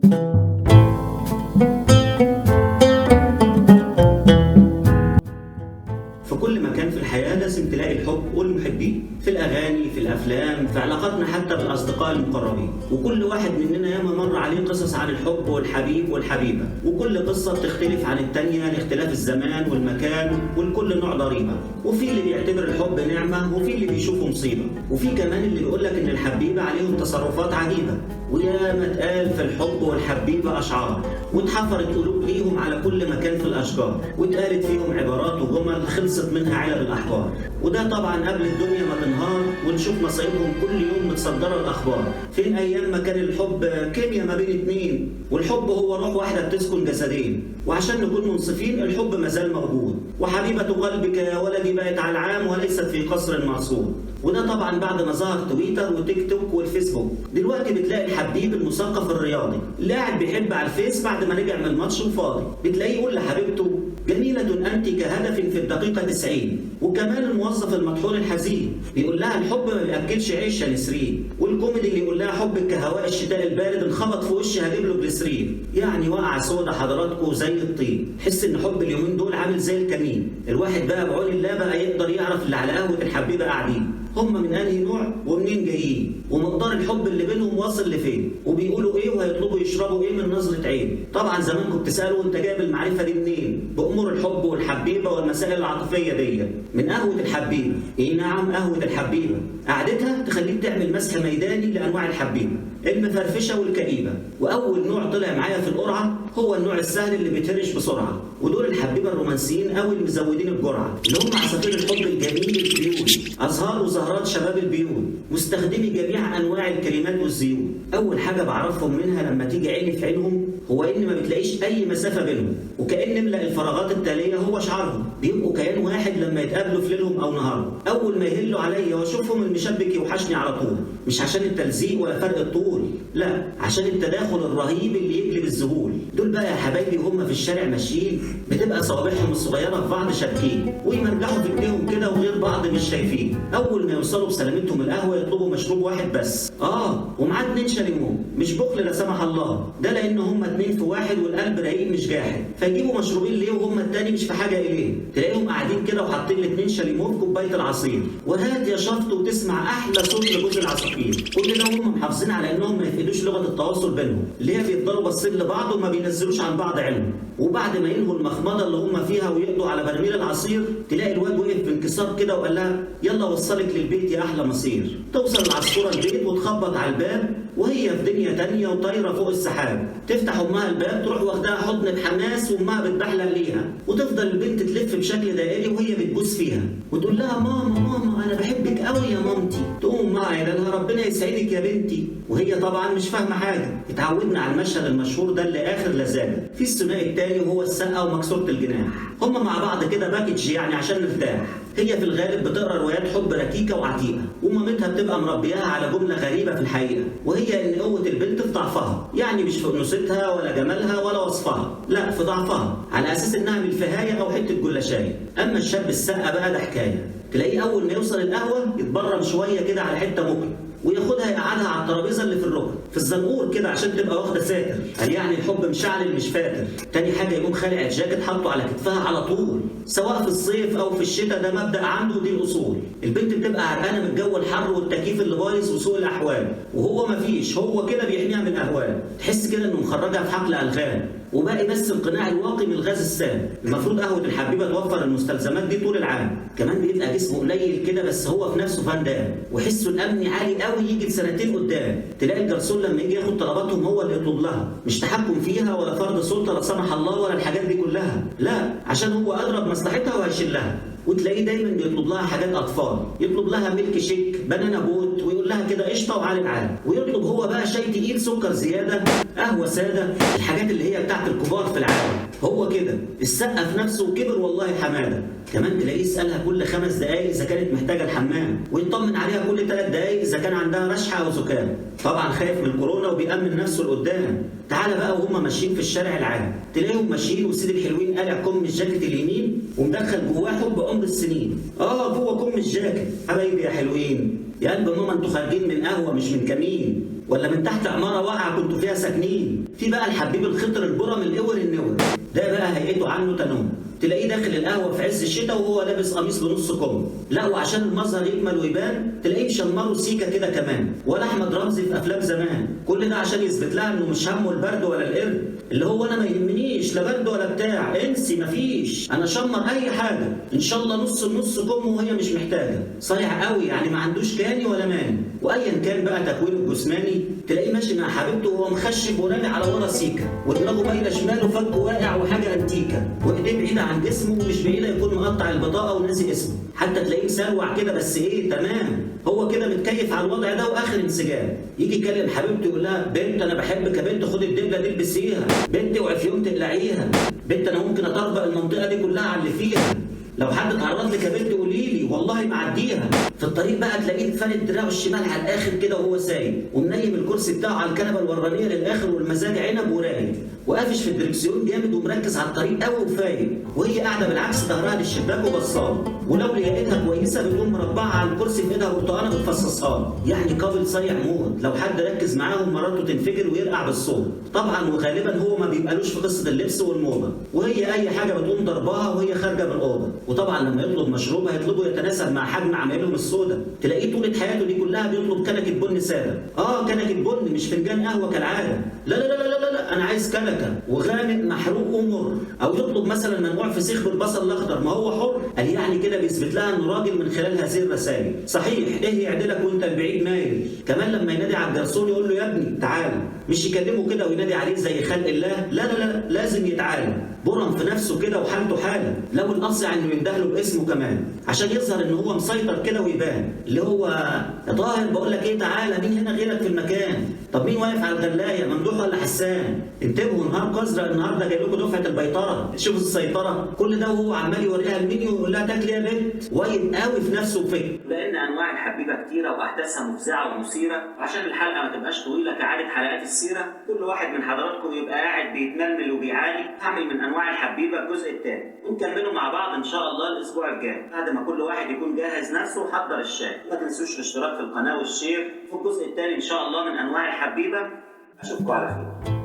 في كل مكان في الحياة لازم تلاقي الحب والمحبين، في الأغاني، في الأفلام، في علاقاتنا حتى بالأصدقاء المقربين، وكل واحد مننا ياما مر عليه قصص عن الحب والحبيب والحبيبة، وكل قصة بتختلف عن التانية لاختلاف الزمان والمكان، والكل نوع ضريبة، وفي اللي بيعتبر الحب نعمة، وفي اللي بيشوفه مصيبة، وفي كمان اللي بيقولك إن الحبيبة عليهم تصرفات عجيبة، وياما اتقال في الحب والحبيبة أشعار، واتحفرت قلوب ليهم على كل مكان في الأشجار، واتقالت فيهم عبارات وجمل خلصت منها علب الأحبار، وده طبعا قبل الدنيا ما تنهار ونشوف مصايبهم كل يوم متصدرة الأخبار. فين أيام ما كان الحب كيمياء ما بين اتنين، والحب هو روح واحدة بتسكن جسدين، وعشان نكون منصفين الحب مازال موجود، وحبيبة قلبك يا ولدي بقت على العام وليست في قصر معصور. وده طبعا بعد ما ظهر تويتر وتيك توك والفيسبوك. دلوقتي بتلاقي الحبيب المثقف الرياضي اللي قاعد بيحب على الفيس بعد ما رجع من الماتش وفاضي، بتلاقيه يقول لحبيبته جميلة أنت كهدف في الدقيقة 90، وكمان الموظف المطحون الحزين بيقول لها الحب ما بيأكلش عيش يا نسرين، والكوميدي اللي يقول لها حبك كهواء الشتاء البارد انخبط في وشي هجيب له جليسرين. يعني وقع سودا حضراتكم زي الطين. حس ان حب اليومين دول عامل زي الكمين، الواحد بقى بعون الله بقى يقدر يعرف اللي على قهوة الحبيبة قاعدين هم من انهي نوع ومنين جايين، ومقدار الحب اللي بينهم واصل لفين، وبيقولوا ايه وهيطلبوا يشربوا ايه من نظرة عين. طبعا زمانكم بتسالوا انت جايب المعرفه دي منين بامور الحب والحبيبه والمسائل العاطفيه دي؟ من قهوه الحبيبه. ايه نعم، قهوه الحبيبه قعدتها تخليك تعمل مسح ميداني لانواع الحبيبه المفرفشه والكئيبه، واول نوع طلع معايا في القرعه هو النوع السهل اللي بيتهرش بسرعه، ودول الحبيبه الرومانسيين قوي المزودين الجرعه، اللي هم عصافير الحب الجميل البيوت، ازهار وزهرات شباب البيوت، مستخدمي جميع انواع الكريمات والزيوت. اول حاجه بعرفهم منها لما تيجي عيني في عينهم هو ان ما بتلاقيش اي مسافه بينهم، وكأن ملأ الفراغات التاليه هو شعرهم، بيبقوا كيان واحد لما يتقابلوا في ليلهم او نهارهم. اول ما يهلوا عليا واشوفهم المشبك يوحشني على طول، مش عشان التلزيق ولا فرق الطول، لا عشان التداخل الرهيب اللي يجلب الذهول. دول بقى يا حبايبي هم في الشارع ماشيين بتبقى صوابعهم الصغيره في بعض شابكين، ويمرجحوا في ايديهم كده وغير بعض مش شايفين. اول ما يوصلوا بسلامتهم القهوه يطلبوا مشروب واحد بس، ومعاه 2 شاليمو، مش بخل لا سمح الله، ده لان هم 2 في واحد والقلب رقيق مش جاحد، فيجيبوا مشروبين ليه وهم التاني مش في حاجه اليه؟ تلاقيهم قاعدين كده وحاطين ال2 شاليمو في كوبايه العصير، وهات يا شفط وتسمع احلى صوت لجوز العصافير. كل ده هم محافظين على انهم ما يفقدوش لغه التواصل بينهم، اللي هي بيفضلوا باصين لبعض وما بينزلوش عن بعض علم. وبعد ما ينهوا المخمضه اللي هم فيها ويقضوا على برميل العصير، تلاقي الواد وقف بانكسار كده وقال لها يلا وصلك للبيت يا احلى مصير. توصل العصفوره البيت وتخبط على الباب وهي في دنيا تانية وطايره فوق السحاب، تفتح امها الباب تروح واخدها حضن بحماس وامها بتبحلق ليها، وتفضل البنت تلف بشكل دائري وهي بتبوس فيها وتقول لها ماما ماما انا بحبك قوي يا مامتي. تقوم امها قايله لها ربنا يسعدك يا بنتي، وهي طبعا مش فاهمه حاجه. اتعودنا على المشهد المشهور ده اللي اخر لذاذه. في الثنائي التاني وهو السقه ومكسوره الجناح، هم مع بعض كده باكج يعني عشان نرتاح. هي في الغالب بتقرا روايات حب ركيكه وعتيقه، ومامتها بتبقى مربياها على جمله غريبه في الحقيقه، وهي ان قوه البنت في ضعفها، يعني مش في انوثتها ولا جمالها ولا وصفها، لا في ضعفها، على اساس انها من الفهايه او حته جلاشايه. اما الشاب السقه بقى ده حكايه، تلاقيه اول ما يوصل القهوه يتبرم شويه كده على حته ممكن، وياخدها يقعدها على الترابيزه اللي في الركن في الزنقور كده عشان تبقى واخده ساتر، قال يعني الحب مشعل مش فاتر. تاني حاجه يقوم خالع الجاكيت حاطه على كتفها على طول، سواء في الصيف او في الشتاء، ده مبدا عنده ودي الاصول. البنت بتبقى عرقانه من الجو الحر والتكييف اللي بايظ وسوء الاحوال، وهو مفيش، هو كده بيحميها من الاهوال، تحس كده انه مخرجها في حقل الغام، وباقي بس القناع الواقي من الغاز السام. المفروض قهوه الحبيبه توفر المستلزمات دي طول العام. كمان بيبقى جسمه قليل كده بس هو في نفسه فان دام، وحسه الامني عالي قوي يجي سنتين قدام. تلاقي الجرسون لما يجي ياخد طلباتهم هو اللي يطلب لها، مش تحكم فيها ولا فرض سلطه لا سمح الله ولا الحاجات دي كلها، لا عشان هو ادرى بمصلحتها وهيشيلها. وتلاقيه دايما بيطلب لها حاجات اطفال، يطلب لها ميلك شيك، بنانا بوت، ويقول لها كده قشطه وعلى العالم، ويطلب هو بقى شاي تقيل سكر زياده، قهوه ساده، الحاجات اللي هي بتاعت الكبار في العالم. هو كده السقف نفسه كبر والله حماده. كمان تلاقيه يسالها كل 5 دقائق اذا كانت محتاجه الحمام، ويطمن عليها كل 3 دقائق اذا كان عندها رشحه او زكام. طبعا خايف من كورونا وبيأمن نفسه لقدام. تعالى بقى وهم ماشيين في الشارع العام، تلاقيهم ماشيين وسيد الحلوين قالع كم الجاكيت اليمين ومدخل جواه حب عمر السنين. جوه كم الجاكيت حبايبي يا حلوين، يا قلب ماما انتوا خارجين من قهوه مش من كمين، ولا من تحت عماره واقعه كنتوا فيها ساكنين. في بقى الحبيب الخضر البرم القور النور، ده بقى هيئته عنه تنوم، تلاقيه داخل القهوه في عز الشتاء وهو لابس قميص بنص كم، لا وعشان المظهر يكمل ويبان تلاقيه مشمره سيكه كده كمان، ولا احمد رمزي في افلام زمان. كل ده عشان يثبت لها انه مش همه البرد ولا القرد، اللي هو انا ما يهمنيش لا برد ولا بتاع، انسي مفيش، انا شمر اي حاجه ان شاء الله نص النص كم وهي مش محتاجه. صايع قوي يعني ما عندوش كاني ولا ماني. وايا كان بقى تكوينه الجسماني تلاقيه ماشي مع حبيبته وهو مخشب ورامي على ورا سيكه، ودماغه باينه شمال وفك واقع وحاجه انتيكه، وايديه بعيده عن جسمه ومش بعيده يكون مقطع البطاقه وناسي اسمه، حتى تلاقيه مسروع كده بس ايه تمام، هو كده متكيف على الوضع ده واخر انسجام. يجي يكلم حبيبته يقول لها بنت انا بحبك يا بنت، خدي الدبله دي البسيها، بنت اوعي في يوم تقلعيها، بنت انا ممكن اطربق المنطقه دي كلها على اللي فيها، لو حد اتعرض لك يا بنت قولي لي والله ما عديها. في الطريق بقى تلاقيه فارد دراعه الشمال على الاخر كده وهو سايق، ومنيم الكرسي بتاعه على الكنبه الورانيه للاخر والمزاج عنب ورايق، وقافش في الدركسيون جامد ومركز على الطريق قوي وفايق، وهي قاعده بالعكس ظهرها للشباك وبصاله، ولو لقيتها كويسه بتقوم مربعه على الكرسي في ايدها برتقانه بتفصصها، يعني قابل صايع موت. لو حد ركز معاهم مراته تنفجر ويرقع بالصوت طبعا، وغالبا هو ما بيبقالوش في قصه اللبس والموضه، وهي اي حاجه بتقوم ضربها وهي خارجه من الاوضه. وطبعا لما يطلب مشروب هيطلبه يتناسب مع حجم عمايلهم السودا، تلاقيه طول حياته دي كلها بيطلب كنكه بن ساده، كنكه بن مش فنجان قهوه كالعاده، لا لا لا لا لا, لا. انا عايز كنكه وغامق محروق ومر. او يطلب مثلا منقوع فسيخ بالبصل الاخضر، ما هو حر، قال يعني كده بيثبت لها انه راجل من خلال هذه الرسائل. صحيح ايه يعدلك وانت البعيد مايل. كمان لما ينادي على الجرسون يقول له يا ابني تعالى، مش يكلمه كده وينادي عليه زي خلق الله، لا لا لا لازم يتعالى، برم في نفسه كده وحالته حاله، لو الاصع انه يندهله باسمه كمان عشان يظهر ان هو مسيطر كده ويبان، اللي هو يا طاهر بقول لك ايه تعالى، مين هنا غيرك في المكان؟ طب مين واقف على الغلايه، ممدوح ولا حسان؟ انتبهوا نهار ازرق النهارده جاي لكم دفعه البيطره، شوفوا السيطره، كل ده وهو عمال يوريها المنيو ويقول لها تاكلي يا بنت، وايد قوي في نفسه وفكر. لان انواع الحبيبه كتيره واحداثها مفزعه ومثيره، وعشان الحلقه ما تبقاش طويله كعاده حلقات السيره، كل واحد من حضراتكم يبقى قاعد بيتململ وبيعاني، هعمل من انواع الحبيبه الجزء الثاني ونكمله مع بعض ان شاء الله الاسبوع الجاي، بعد ما كل واحد يكون جاهز نفسه وحضر الشاي. ما تنسوش الاشتراك في القناه والشير في الجزء الثاني ان شاء الله من انواع الحبيبه. اشوفكم على خير.